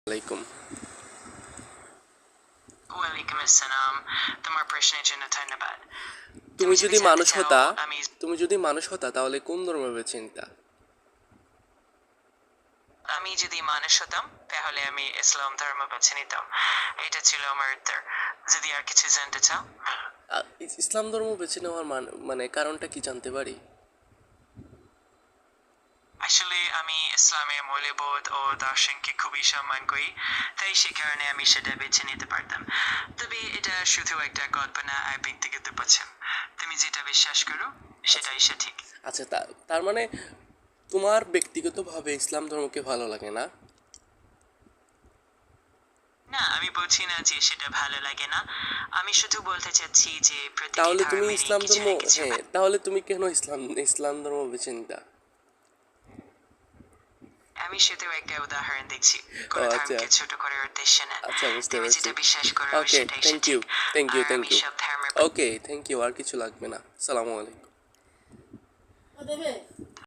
আলাইকুম। ওয়ালাইকুম আসসালাম। তোমার প্রশ্নের জন্য ধন্যবাদ। তুমি যদি জানতে মানুষ চাও হতা আমি তুমি যদি মানুষ হতা তাহলে কোন ধর্ম বেছে নিতা? আমি যদি মানুষ হতাম তাহলে আমি ইসলাম ধর্ম বেছে নিতাম। এটা ছিল আমার উত্তর। যদি আর কিছু জানতে চাও? ইসলাম ধর্ম বেছে নেওয়ার মানে কারণটা কি জানতে পারি? আসলে আমি ইসলামের মূল্যবোধ ও দর্শনকে খুবই সম্মান করি, তাই সে কারণে আমি সেটা বেছে নিতে পারতাম। তবে এটা শুধু একটা কল্পনা আর ব্যক্তিগত পছন্দ। তুমি যেটা বিশ্বাস করো সেটাই সঠিক। আচ্ছা, তার মানে তোমার ব্যক্তিগতভাবে ইসলাম ধর্মকে ভালো লাগে না? না, আমি বলছি না যে সেটা ভালো লাগে না। আমি শুধু বলতে চাচ্ছি যে প্রতিটি তাহলে তুমি ধর্মেরই ইসলাম কিছু ধর্ম না কিছু হ্যাঁ, তাহলে তুমি কেন ইসলাম ধর্ম বেছে নিতা? আমি শুধু একটা উদাহরণ দেখছি, ও কোনো আচ্ছা। ধর্মকে ছোট করার উদ্দেশ্যে না। আচ্ছা, বুঝতে তুমি পারছি। যেটা বিশ্বাস করো ওকে, সেটাই থ্যাংক ইউ। সঠিক। থ্যাংক ইউ, আর থ্যাংক আমি ইউ। সব ধর্মের ওকে, থ্যাংক ইউ। আর কিছু লাগবে না। আসসালামু আলাইকুম।